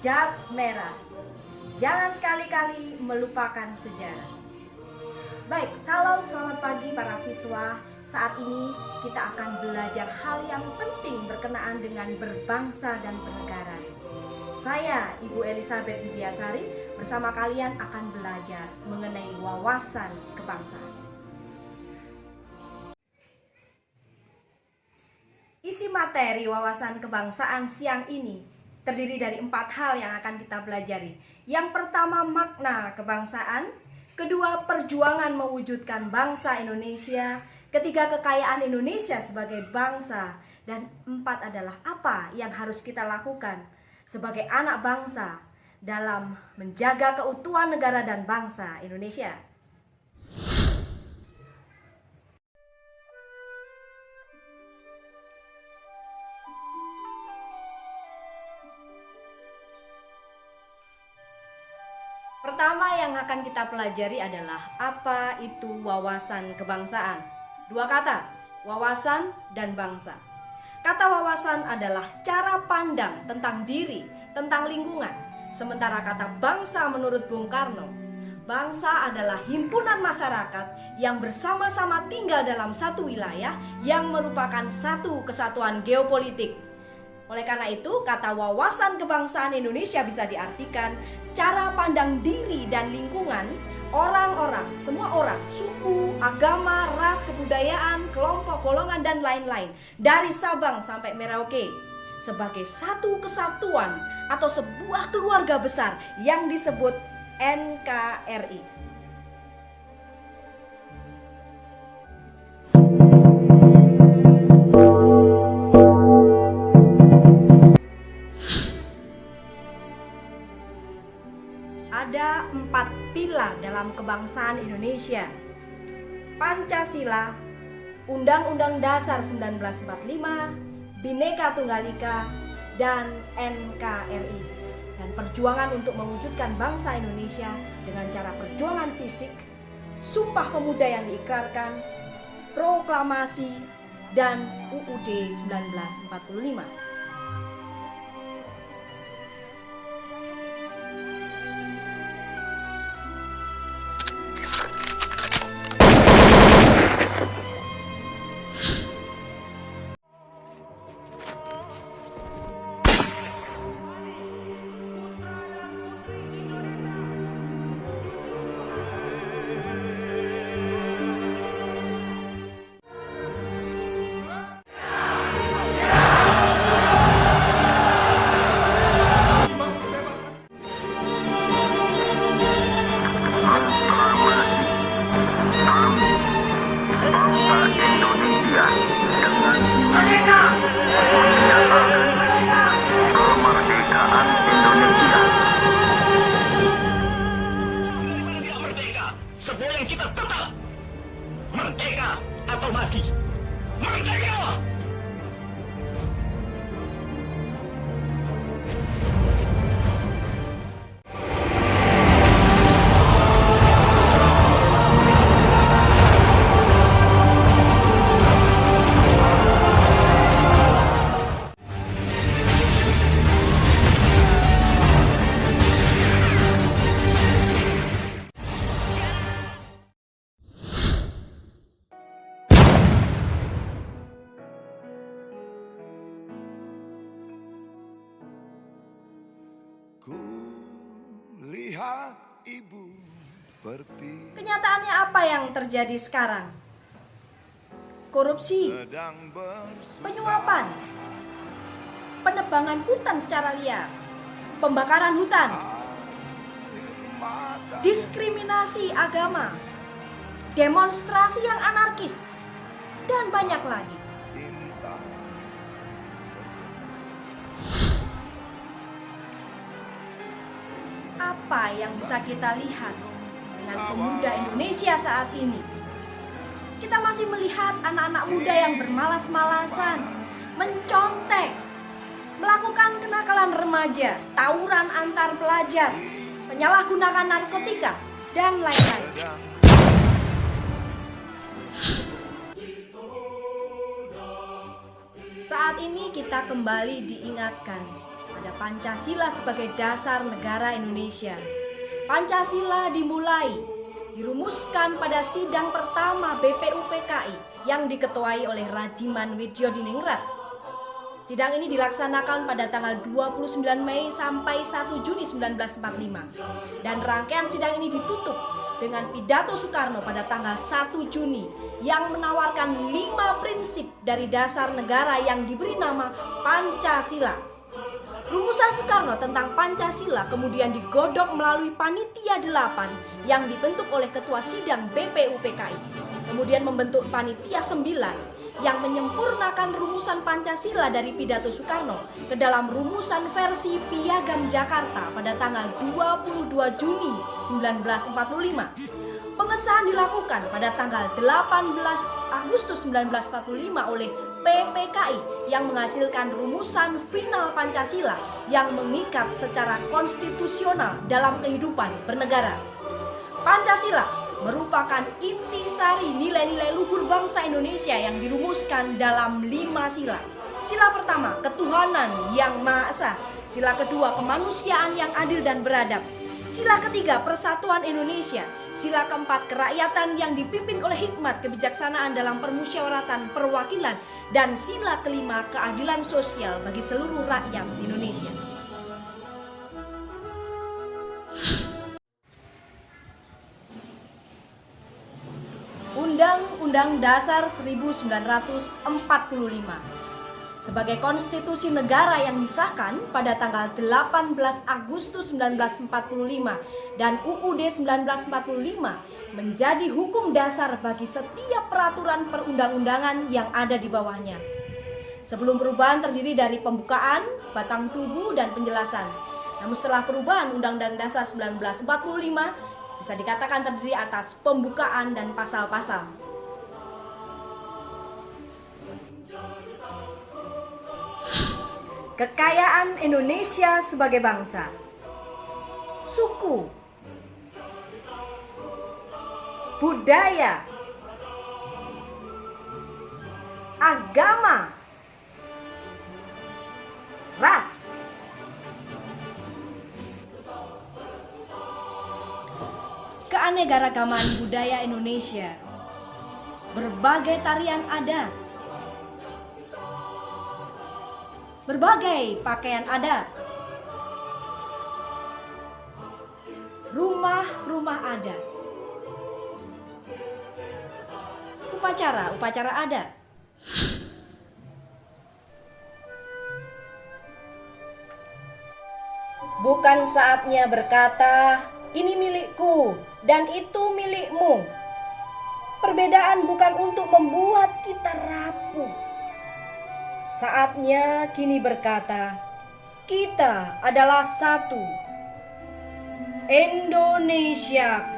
Jas merah. Jangan sekali-kali melupakan sejarah. Baik, salam selamat pagi para siswa. Saat ini kita akan belajar hal yang penting berkenaan dengan berbangsa dan bernegara. Saya, Ibu Elizabeth Widiasari, bersama kalian akan belajar mengenai wawasan kebangsaan. Isi materi wawasan kebangsaan siang ini terdiri dari 4 hal yang akan kita pelajari. Yang pertama, makna kebangsaan. Kedua, perjuangan mewujudkan bangsa Indonesia. Ketiga, kekayaan Indonesia sebagai bangsa. Dan 4 adalah apa yang harus kita lakukan sebagai anak bangsa dalam menjaga keutuhan negara dan bangsa Indonesia. Pertama yang akan kita pelajari adalah apa itu wawasan kebangsaan. 2 kata, wawasan dan bangsa. Kata wawasan adalah cara pandang tentang diri, tentang lingkungan. Sementara kata bangsa menurut Bung Karno, bangsa adalah himpunan masyarakat yang bersama-sama tinggal dalam satu wilayah yang merupakan satu kesatuan geopolitik. Oleh karena itu, kata wawasan kebangsaan Indonesia bisa diartikan cara pandang diri dan lingkungan orang-orang, semua orang, suku, agama, ras, kebudayaan, kelompok, golongan, dan lain-lain dari Sabang sampai Merauke sebagai satu kesatuan atau sebuah keluarga besar yang disebut NKRI. Ada 4 pilar dalam kebangsaan Indonesia: Pancasila, Undang-Undang Dasar 1945, Bhinneka Tunggal Ika, dan NKRI. Dan perjuangan untuk mewujudkan bangsa Indonesia dengan cara perjuangan fisik, Sumpah Pemuda yang diikrarkan, proklamasi, dan UUD 1945. Merdeka atau mati. Merdeka! Ku lihat ibu bertiga Kenyataannya apa yang terjadi sekarang? Korupsi, sedang bersusah penyuapan, penebangan hutan secara liar, pembakaran hutan, mata diskriminasi agama, demonstrasi yang anarkis, dan banyak lagi. cinta Apa yang bisa kita lihat dengan pemuda Indonesia saat ini? Kita masih melihat anak-anak muda yang bermalas-malasan, mencontek, melakukan kenakalan remaja, tawuran antar pelajar, penyalahgunaan narkotika, dan lain-lain. Saat ini kita kembali diingatkan pada Pancasila sebagai dasar negara Indonesia. Pancasila dimulai, dirumuskan pada sidang pertama BPUPKI yang diketuai oleh Rajiman Widjodiningrat. Sidang ini dilaksanakan pada tanggal 29 Mei sampai 1 Juni 1945. Dan rangkaian sidang ini ditutup dengan pidato Soekarno pada tanggal 1 Juni yang menawarkan 5 prinsip dari dasar negara yang diberi nama Pancasila. Rumusan Soekarno tentang Pancasila kemudian digodok melalui Panitia 8 yang dibentuk oleh Ketua Sidang BPUPKI. Kemudian membentuk Panitia 9 yang menyempurnakan rumusan Pancasila dari pidato Soekarno ke dalam rumusan versi Piagam Jakarta pada tanggal 22 Juni 1945. Pengesahan dilakukan pada tanggal 18 Agustus 1945 oleh PPKI yang menghasilkan rumusan final Pancasila yang mengikat secara konstitusional dalam kehidupan bernegara. Pancasila merupakan intisari nilai-nilai luhur bangsa Indonesia yang dirumuskan dalam 5 sila. Sila pertama, ketuhanan yang Maha Esa. Sila kedua, kemanusiaan yang adil dan beradab. Sila ketiga, persatuan Indonesia. Sila keempat, kerakyatan yang dipimpin oleh hikmat kebijaksanaan dalam permusyawaratan perwakilan. Dan sila kelima, keadilan sosial bagi seluruh rakyat Indonesia. Undang-Undang Dasar 1945 sebagai konstitusi negara yang disahkan pada tanggal 18 Agustus 1945 dan UUD 1945 menjadi hukum dasar bagi setiap peraturan perundang-undangan yang ada di bawahnya. Sebelum perubahan terdiri dari pembukaan, batang tubuh, dan penjelasan. Namun setelah perubahan Undang-Undang Dasar 1945 bisa dikatakan terdiri atas pembukaan dan pasal-pasal. Kekayaan Indonesia sebagai bangsa. Suku, budaya, agama, ras, keanekaragaman budaya Indonesia, berbagai tarian adat, berbagai pakaian adat, rumah-rumah adat, upacara adat. Bukan saatnya berkata, ini milikku dan itu milikmu. Perbedaan bukan untuk membuat kita rapuh. Saatnya kini berkata, kita adalah satu. Indonesia